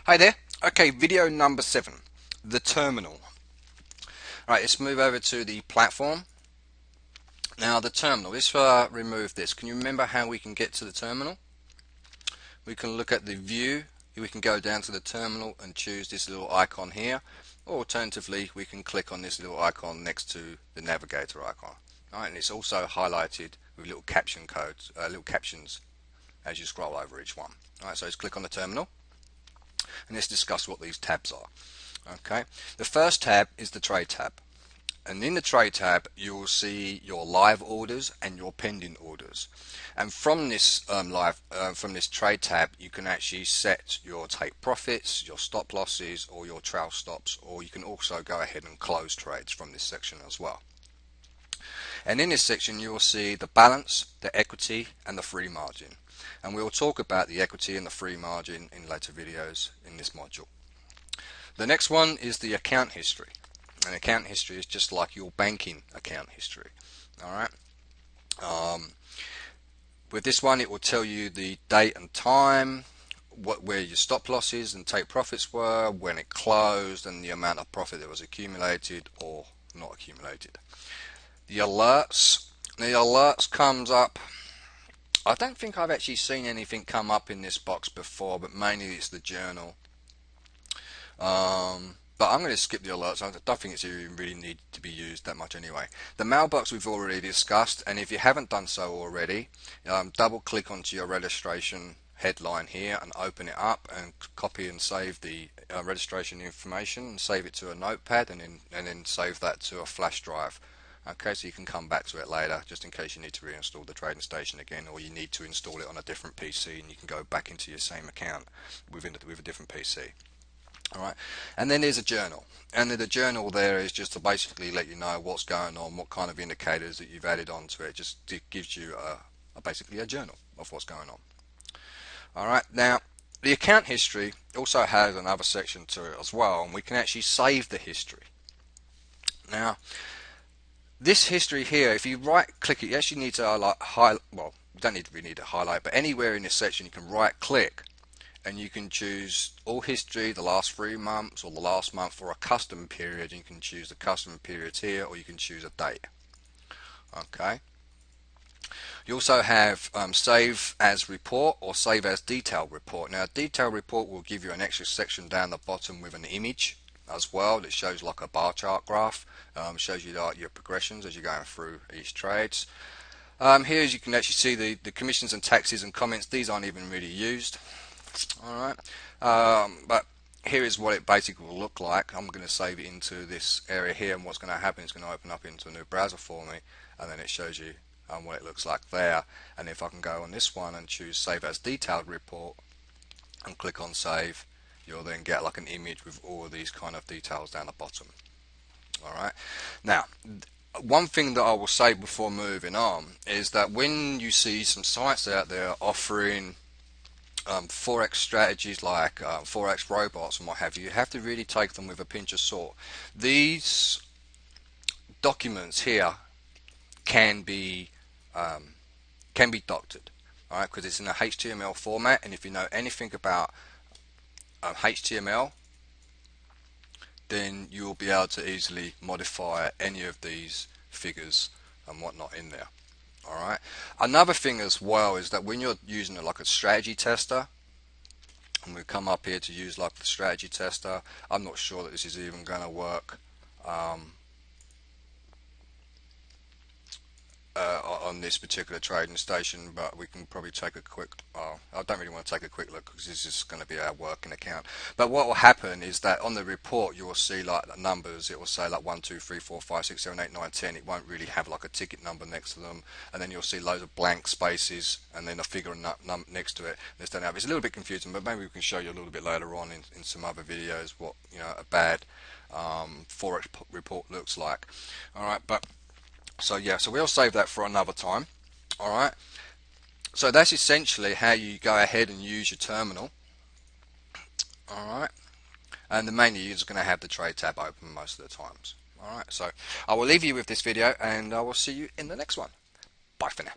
Hi there. Okay, video number 7, the terminal. Right, let's move over to the platform. Now the terminal, let's remove this. Can you remember how we can get to the terminal? We can look at the view, we can go down to the terminal and choose this little icon here, or alternatively we can click on this little icon next to the navigator icon. Right, and it's also highlighted with little caption codes, little captions as you scroll over each one. Alright, so let's click on the terminal and let's discuss what these tabs are. Okay, the first tab is the trade tab, and in the trade tab you will see your live orders and your pending orders, and from this from this trade tab you can actually set your take profits, your stop losses, or your trail stops, or you can also go ahead and close trades from this section as well. And in this section you will see the balance, the equity, and the free margin, and we will talk about the equity and the free margin in later videos in this module. The next one is the account history. And account history is just like your banking account history. Alright. With this one it will tell you the date and time, where your stop losses and take profits were, when it closed, and the amount of profit that was accumulated or not accumulated. The alerts comes up. I don't think I've actually seen anything come up in this box before, but mainly it's the journal. But I'm going to skip the alerts. I don't think it's even really need to be used that much anyway. The mailbox we've already discussed, and if you haven't done so already, double click onto your registration headline here and open it up and copy and save the registration information and save it to a notepad, and then save that to a flash drive. Okay, so you can come back to it later just in case you need to reinstall the trading station again, or you need to install it on a different PC and you can go back into your same account with a different PC. Alright, and then there's a journal, and the journal there is just to basically let you know what's going on, what kind of indicators that you've added onto it. Just gives you basically a journal of what's going on. Alright, now the account history also has another section to it as well, and we can actually save the history. Now this history here, if you right click it, you actually need to highlight, well, you don't really need to highlight, but anywhere in this section you can right click and you can choose all history, the last 3 months or the last month, or a custom period. You can choose the custom periods here, or you can choose a date. Okay. You also have save as report or save as detailed report. Now detailed report will give you an extra section down the bottom with an image as well that shows like a bar chart graph, shows you your progressions as you're going through each trades. Here as you can actually see the commissions and taxes and comments, these aren't even really used. Alright, but here is what it basically will look like. I'm going to save it into this area here, and what's going to happen is going to open up into a new browser for me, and then it shows you what it looks like there. And if I can go on this one and choose save as detailed report and click on save, you'll then get like an image with all of these kind of details down the bottom. Alright, now one thing that I will say before moving on is that when you see some sites out there offering forex strategies like forex robots and what have you, you have to really take them with a pinch of salt. These documents here can be doctored, alright, because it's in a HTML format, and if you know anything about HTML, then you will be able to easily modify any of these figures and whatnot in there. Alright. Another thing as well is that when you're using like a strategy tester, and we come up here to use like the strategy tester, I'm not sure that this is even going to work on this particular trading station, but we can probably take a quick I don't really want to take a quick look because this is going to be our working account. But what will happen is that on the report you will see like the numbers. It will say like 1 2 3 4 5 6 7 8 9 10. It won't really have like a ticket number next to them, and then you'll see loads of blank spaces and then a figure next to it. It's a little bit confusing, but maybe we can show you a little bit later on in some other videos what a bad forex report looks like. Alright, but so yeah, so we'll save that for another time. Alright, so that's essentially how you go ahead and use your terminal. Alright, and the main user is going to have the trade tab open most of the times. Alright, so I will leave you with this video, and I will see you in the next one. Bye for now.